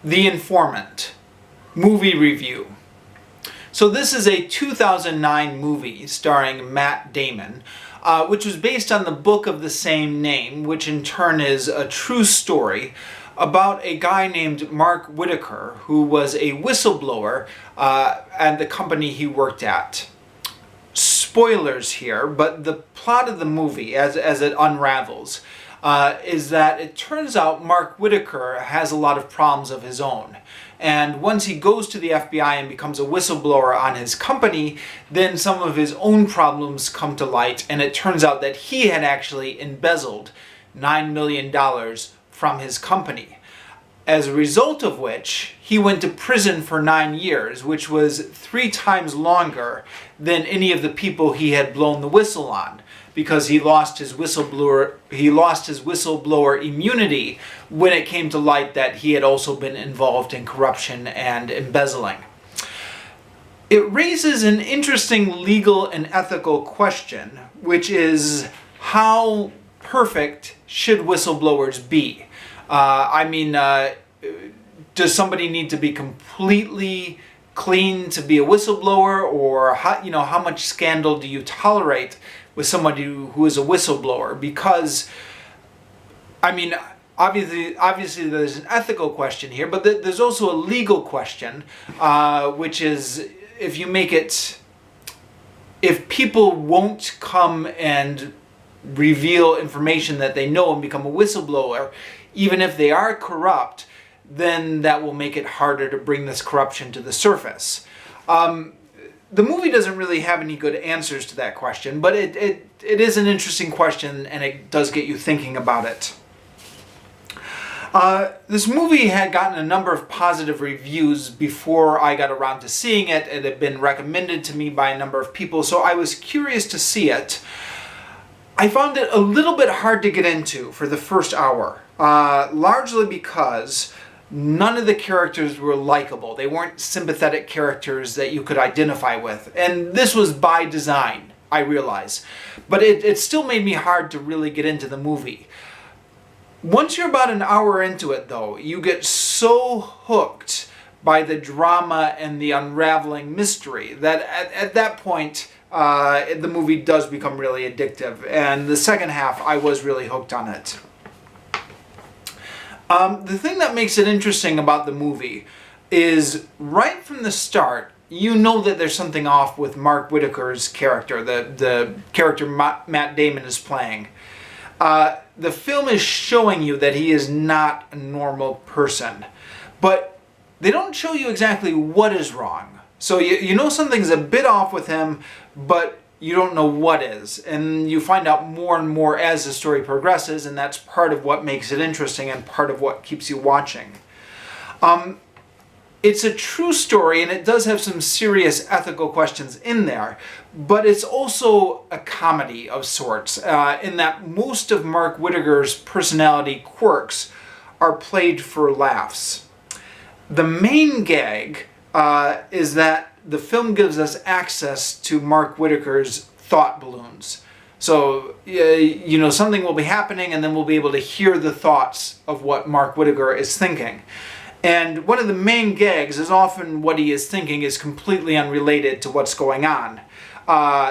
The Informant, movie review. So this is a 2009 movie starring Matt Damon, which was based on the book of the same name, which in turn is a true story about a guy named Mark Whitaker, who was a whistleblower at the company he worked at. Spoilers here, but the plot of the movie, as it unravels, is that it turns out Mark Whitaker has a lot of problems of his own. And once he goes to the FBI and becomes a whistleblower on his company, then some of his own problems come to light, and it turns out that he had actually embezzled $9 million from his company. As a result of which, he went to prison for 9 years, which was 3 times longer than any of the people he had blown the whistle on, because he lost his whistleblower immunity when it came to light that he had also been involved in corruption and embezzling. It raises an interesting legal and ethical question, which is how perfect should whistleblowers be? Does somebody need to be completely clean to be a whistleblower, or how much scandal do you tolerate with somebody who is a whistleblower? Because, obviously there's an ethical question here, but there's also a legal question, which is if people won't come and reveal information that they know and become a whistleblower, even if they are corrupt, then that will make it harder to bring this corruption to the surface. The movie doesn't really have any good answers to that question, but it is an interesting question, and it does get you thinking about it. This movie had gotten a number of positive reviews before I got around to seeing it. It had been recommended to me by a number of people, so I was curious to see it. I found it a little bit hard to get into for the first hour, largely because none of the characters were likable. They weren't sympathetic characters that you could identify with. And this was by design, I realize. But it still made me hard to really get into the movie. Once you're about an hour into it, though, you get so hooked by the drama and the unraveling mystery that at that point, the movie does become really addictive. And the second half, I was really hooked on it. The thing that makes it interesting about the movie is right from the start, you know that there's something off with Mark Whitaker's character, the character Matt Damon is playing. The film is showing you that he is not a normal person, but they don't show you exactly what is wrong. So you know something's a bit off with him, but you don't know what is, and you find out more and more as the story progresses, and that's part of what makes it interesting and part of what keeps you watching. It's a true story, and it does have some serious ethical questions in there, but it's also a comedy of sorts, in that most of Mark Whitaker's personality quirks are played for laughs. The main gag is that the film gives us access to Mark Whitaker's thought balloons. So, something will be happening, and then we'll be able to hear the thoughts of what Mark Whitaker is thinking. And one of the main gags is often what he is thinking is completely unrelated to what's going on.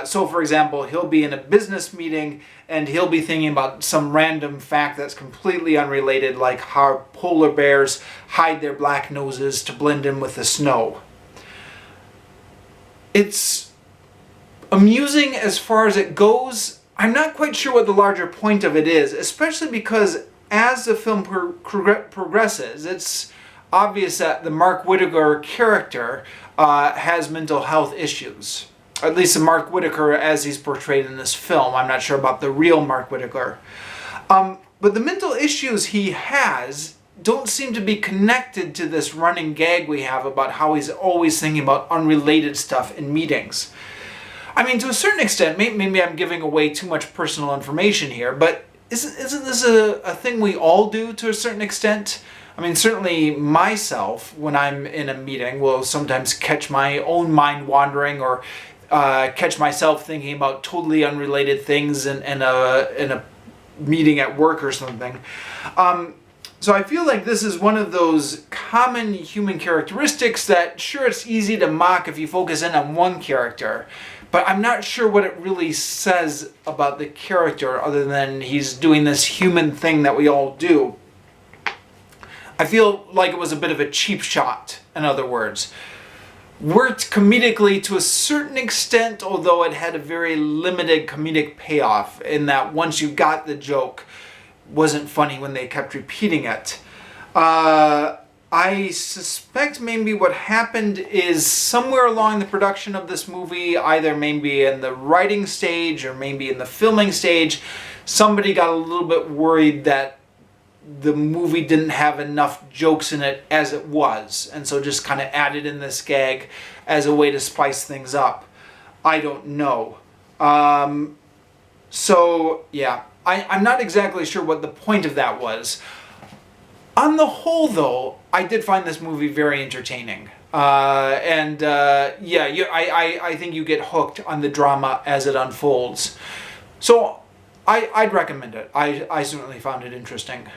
So, for example, he'll be in a business meeting, and he'll be thinking about some random fact that's completely unrelated, like how polar bears hide their black noses to blend in with the snow. It's amusing as far as it goes. I'm not quite sure what the larger point of it is, especially because as the film progresses, it's obvious that the Mark Whitaker character has mental health issues. At least the Mark Whitaker as he's portrayed in this film. I'm not sure about the real Mark Whitaker. But the mental issues he has don't seem to be connected to this running gag we have about how he's always thinking about unrelated stuff in meetings. To a certain extent, maybe I'm giving away too much personal information here, but isn't this a thing we all do to a certain extent? Certainly myself, when I'm in a meeting, will sometimes catch my own mind wandering, or catch myself thinking about totally unrelated things in a meeting at work or something. So I feel like this is one of those common human characteristics that, sure, it's easy to mock if you focus in on one character, but I'm not sure what it really says about the character other than he's doing this human thing that we all do. I feel like it was a bit of a cheap shot, in other words. Worked comedically to a certain extent, although it had a very limited comedic payoff in that once you got the joke, wasn't funny when they kept repeating it. I suspect maybe what happened is somewhere along the production of this movie, either maybe in the writing stage or maybe in the filming stage, somebody got a little bit worried that the movie didn't have enough jokes in it as it was, and so just kind of added in this gag as a way to spice things up. I don't know. So yeah, I'm not exactly sure what the point of that was. On the whole, though, I did find this movie very entertaining. Yeah, I think you get hooked on the drama as it unfolds. So I'd recommend it. I certainly found it interesting.